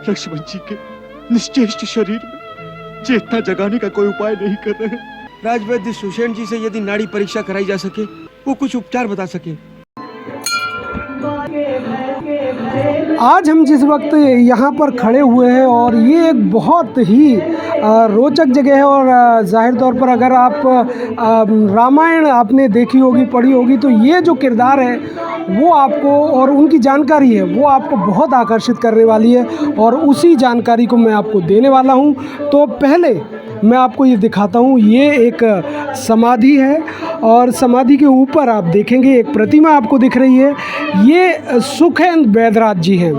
लक्ष्मण जी के निश्चेष्ट शरीर में चेतना जगाने का कोई उपाय नहीं कर रहे। राजवैद्य सुषेण जी से यदि नाड़ी परीक्षा कराई जा सके, वो कुछ उपचार बता सके। आज हम जिस वक्त यहाँ पर खड़े हुए हैं और ये एक बहुत ही रोचक जगह है और जाहिर तौर पर अगर आप रामायण आपने देखी होगी, पढ़ी होगी, तो ये जो किरदार है वो आपको और उनकी जानकारी है वो आपको बहुत आकर्षित करने वाली है और उसी जानकारी को मैं आपको देने वाला हूँ। तो पहले मैं आपको ये दिखाता हूँ, ये एक समाधि है और समाधि के ऊपर आप देखेंगे एक प्रतिमा आपको दिख रही है, ये सुखेंद्र वैद्यराज जी हैं।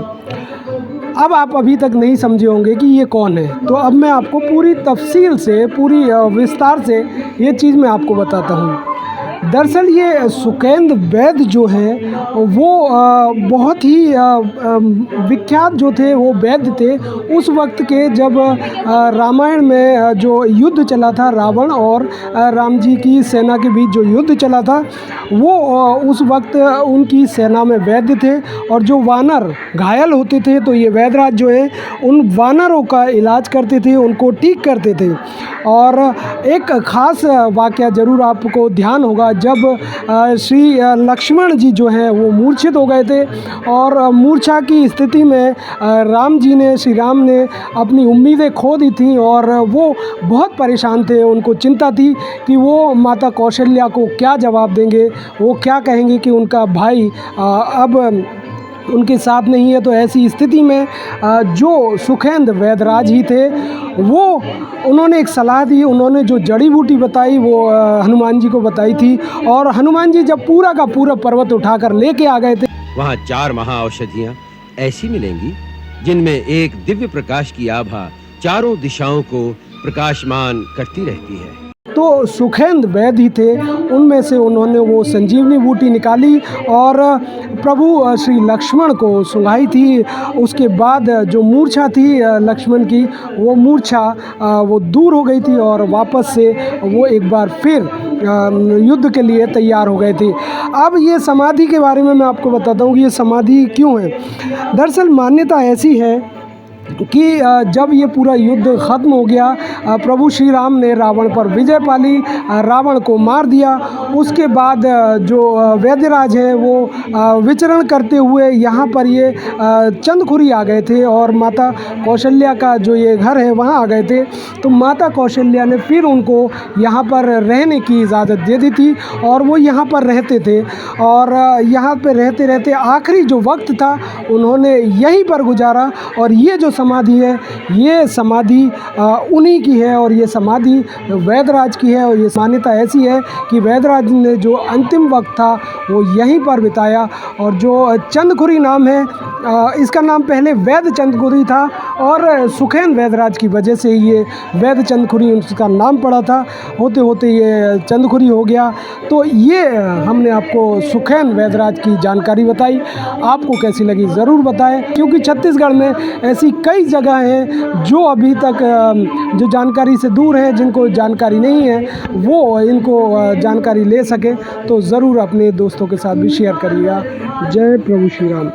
अब आप अभी तक नहीं समझे होंगे कि ये कौन है, तो अब मैं आपको पूरी तफसील से, पूरी विस्तार से ये चीज़ मैं आपको बताता हूँ। दरअसल ये सुखेंद्र वैद्य जो हैं वो बहुत ही विख्यात जो थे, वो वैद्य थे उस वक्त के जब रामायण में जो युद्ध चला था, रावण और राम जी की सेना के बीच जो युद्ध चला था, वो उस वक्त उनकी सेना में वैद्य थे और जो वानर घायल होते थे तो ये वैद्यराज जो है उन वानरों का इलाज करते थे, उनको ठीक करते थे। और एक ख़ास वाक़या ज़रूर आपको ध्यान होगा, जब श्री लक्ष्मण जी जो हैं वो मूर्छित हो गए थे और मूर्छा की स्थिति में श्री राम ने अपनी उम्मीदें खो दी थी और वो बहुत परेशान थे। उनको चिंता थी कि वो माता कौशल्या को क्या जवाब देंगे, वो क्या कहेंगे कि उनका भाई अब उनके साथ नहीं है। तो ऐसी स्थिति में जो सुखेंद्र वैद्यराज ही थे वो उन्होंने एक सलाह दी, उन्होंने जो जड़ी बूटी बताई वो हनुमान जी को बताई थी और हनुमान जी जब पूरा का पूरा पर्वत उठाकर लेके आ गए थे, वहाँ 4 महाऔषधियाँ ऐसी मिलेंगी जिनमें एक दिव्य प्रकाश की आभा चारों दिशाओं को प्रकाशमान करती रहती है। तो सुखेंद्र वैद्य ही थे, उनमें से उन्होंने वो संजीवनी बूटी निकाली और प्रभु श्री लक्ष्मण को सुंघाई थी। उसके बाद जो मूर्छा थी लक्ष्मण की, वो मूर्छा वो दूर हो गई थी और वापस से वो एक बार फिर युद्ध के लिए तैयार हो गए थे। अब ये समाधि के बारे में मैं आपको बताता हूँ कि ये समाधि क्यों है। दरअसल मान्यता ऐसी है कि जब ये पूरा युद्ध ख़त्म हो गया, प्रभु श्री राम ने रावण पर विजय पाली, रावण को मार दिया। उसके बाद जो वैद्यराज है वो विचरण करते हुए यहाँ पर ये चंदखुरी आ गए थे और माता कौशल्या का जो ये घर है वहाँ आ गए थे। तो माता कौशल्या ने फिर उनको यहाँ पर रहने की इजाज़त दे दी थी और वो यहाँ पर रहते थे और यहाँ पर रहते रहते आखिरी जो वक्त था उन्होंने यहीं पर गुजारा। और ये जो समाधि है, ये समाधि उन्हीं की है और ये समाधि वैद्यराज की है। और ये मान्यता ऐसी है कि वैद्यराज ने जो अंतिम वक्त था वो यहीं पर बिताया। और जो चंदखुरी नाम है, इसका नाम पहले वैद्य चंदखुरी था और सुखेंद्र वैद्यराज की वजह से ये वैद्य चंदखुरी उसका नाम पड़ा था, होते होते ये चंदखुरी हो गया। तो ये हमने आपको सुखेंद्र वैद्यराज की जानकारी बताई। आपको कैसी लगी ज़रूर बताएं, क्योंकि छत्तीसगढ़ में ऐसी कई जगह हैं जो अभी तक जो जानकारी से दूर हैं, जिनको जानकारी नहीं है वो इनको जानकारी ले सके। तो ज़रूर अपने दोस्तों के साथ भी शेयर करिएगा। जय प्रभु श्री राम।